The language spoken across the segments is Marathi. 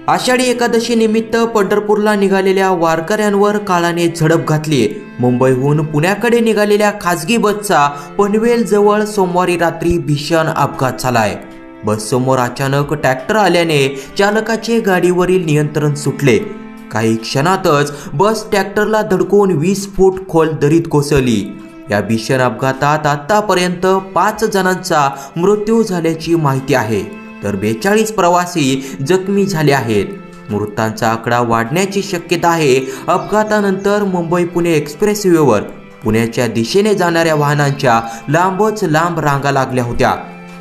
आषाढी एकादशी निमित्त पंढरपूरला निघालेल्या वारकऱ्यांवर काळाने झडप घातली। मुंबईहून पुण्याकडे निघालेल्या खासगी बसचा पनवेल जवळ सोमवारी रात्री भीषण अपघात झालाय। बस समोर अचानक ट्रॅक्टर आल्याने चालकाचे गाडीवरील नियंत्रण सुटले। काही क्षणातच बस ट्रॅक्टरला धडकून 20 फूट खोल दरीत कोसळली। या भीषण अपघातात आतापर्यंत 5 जणांचा मृत्यू झाल्याची माहिती आहे, तर 42 प्रवासी जखमी झाले आहेत। मृतांचा आकडा वाढण्याची शक्यता आहे। अपघातानंतर मुंबई पुणे एक्सप्रेसवेवर पुण्याच्या दिशेने जाणाऱ्या वाहनांच्या लांबच लांब रांगा लागल्या होत्या।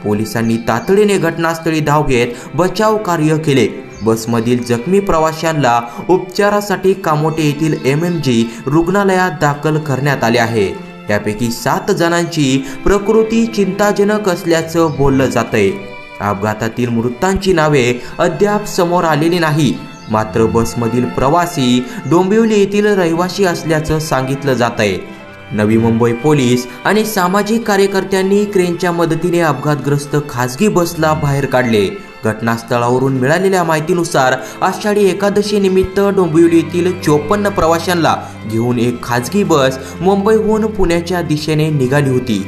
पोलिसांनी तातडीने घटनास्थळी धाव घेत बचाव कार्य केले। बसमधील जखमी प्रवाशांना उपचारासाठी कामोटे येथील MMG रुग्णालयात दाखल करण्यात आले आहे। यापैकी 7 जणांची प्रकृती चिंताजनक असल्याचं बोललं जातंय। अपघातातील मृतांची नावे अद्याप समोर आलेली नाही, मात्र बसमधील प्रवासी डोंबिवली येथील रहिवासी असल्याचं सांगितलं जातंय। नवी मुंबई पोलीस आणि सामाजिक कार्यकर्त्यांनी क्रेनच्या मदतीने अपघातग्रस्त खासगी बसला बाहेर काढले। घटनास्थळावरून मिळालेल्या माहितीनुसार आषाढी एकादशी निमित्त डोंबिवली येथील 54 प्रवाशांना घेऊन एक खासगी बस मुंबईहून पुण्याच्या दिशेने निघाली होती।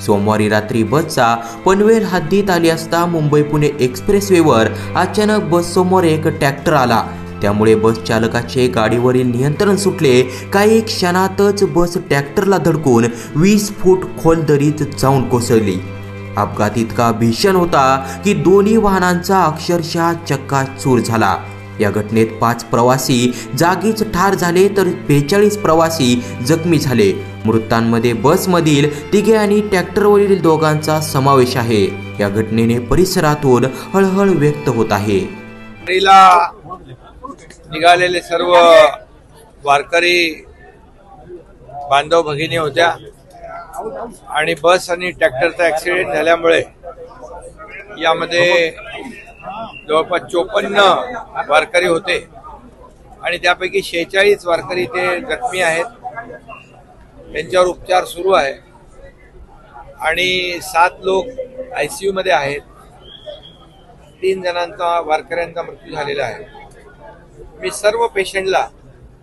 सोमवारी रात्री बसचा पनवेल हद्दीत आली असता मुंबई पुणे एक्सप्रेसवेवर अचानक बस समोर एक ट्रॅक्टर आला। त्यामुळे बस चालकाचे गाडीवरील नियंत्रण सुटले। काही क्षणातच बस ट्रॅक्टरला धडकून 20 फूट खोल दरीत जाऊन कोसळली। अपघात इतका भीषण होता की दोन्ही वाहनांचा अक्षरशः चक्काचूर झाला। या घटनेत 5 प्रवासी जागीच ठार झाले, तर 42 प्रवासी जखमी झाले। मृतांमध्ये बसमधील 3 आणि ट्रॅक्टरवरील 2 समावेश आहे। या घटनेने परिसरातून हळहळ व्यक्त होत आहे। निघालेले सर्व वारकरी बांधव भगिनी होत्या आणि बस आणि ट्रॅक्टरचा ऍक्सिडेंट झाल्यामुळे यामध्ये जवळपास 54 वारकरी होते आणि त्यापैकी 46 वारकरी ते जखमी आहेत। त्यांच्यावर उपचार सुरू आहे आणि 7 लोक ICU मध्ये आहेत। 3 जणांचा वारकऱ्यांचा मृत्यू झालेला आहे। मी सर्व पेशंटला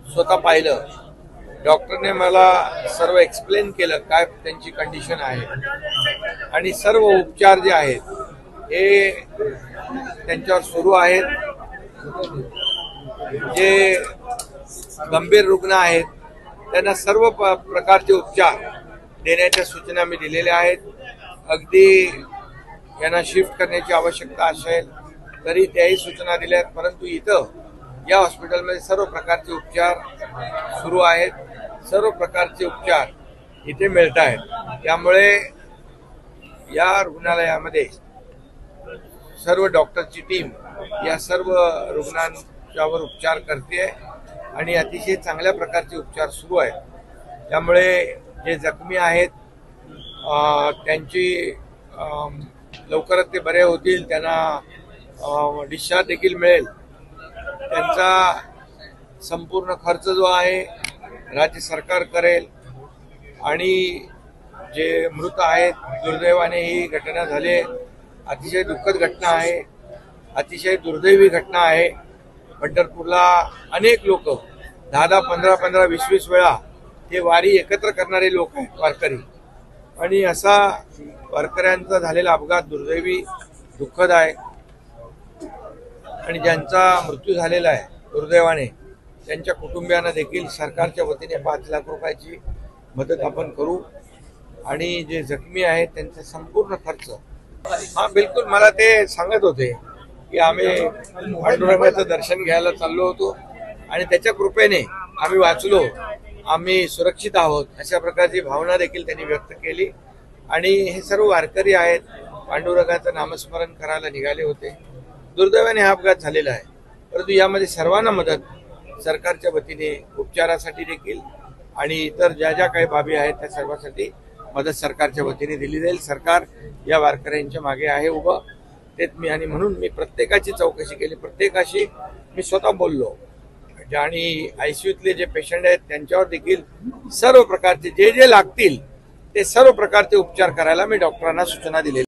स्वतः पाहिलं। डॉक्टरने मला सर्व एक्सप्लेन केलं काय त्यांची कंडिशन आहे आणि सर्व उपचार जे आहेत हे त्यांच्यावर सुरू आहेत। जे गंभीर रुग्ण आहेत त्यांना सर्व प्रकारचे उपचार देण्याच्या सूचना मी दिलेल्या आहेत। अगदी यांना शिफ्ट करण्याची आवश्यकता असेल तरी त्याही सूचना दिल्या आहेत, परंतु इथं या हॉस्पिटलमध्ये सर्व प्रकारचे उपचार सुरू आहेत। सर्व प्रकारचे उपचार इथे मिळत आहेत। त्यामुळे या रुग्णालयामध्ये सर्व डॉक्टरची टीम या सर्व रुग्णांच्यावर उपचार करते आणि अतिशय चांगल्या प्रकारचे उपचार सुरू आहेत। त्यामुळे जे जखमी आहेत त्यांची लवकरच ते बरे होतील, त्यांना डिस्चार्ज देखील मिळेल। त्यांचा संपूर्ण खर्च जो आहे राज्य सरकार करेल आणि जे मृत आहेत दुर्दैवाने ही घटना झाली, अतिशय दुःखद घटना आहे, अतिशय दुर्दैवी घटना आहे। पंढरपूरला अनेक लोक 10-10, 15-15, 20-20 वेळा हे वारी एकत्र करणारे लोक आहेत वारकरी, आणि असा वारकऱ्यांचा झालेला अपघात दुर्दैवी दुःखद आहे। आणि ज्यांचा मृत्यू झालेला आहे दुर्दैवाने त्यांच्या कुटुंबियांना देखील सरकारच्या वतीने 5 लाख रुपयाची मदत आपण करू आणि जे जखमी आहेत त्यांचा संपूर्ण खर्च। बिलकुल मला ते सांगत होते की आम्ही पांडुरंगाचं दर्शन घ्यायला चाललो होतो आणि त्याच्या कृपेने आम्ही वाचलो, आम्ही सुरक्षित आहोत, अशा प्रकारची भावना देखील त्यांनी व्यक्त केली। आणि हे सर्व वारकरी आहेत, पांडुरंगाचं नामस्मरण करायला निघाले होते। दुर्दैवाने हा अपघात झालेला आहे, परंतु यामध्ये सर्वांना मदत सरकारच्या वतीने उपचारासाठी देखील आणि इतर ज्या ज्या काही बाबी आहेत त्या सर्वांसाठी मदत सरकारच्या वतीने दिली जाईल। सरकार या वारकऱ्यांच्या मागे आहे उभं, तेच मी आणि म्हणून मी प्रत्येकाची चौकशी केली, प्रत्येकाशी मी स्वतः बोललो आणि ICUतले जे पेशंट आहेत त्यांच्यावर देखील सर्व प्रकारचे जे जे लागतील ते सर्व प्रकारचे उपचार करायला मी डॉक्टरांना सूचना दिलेली।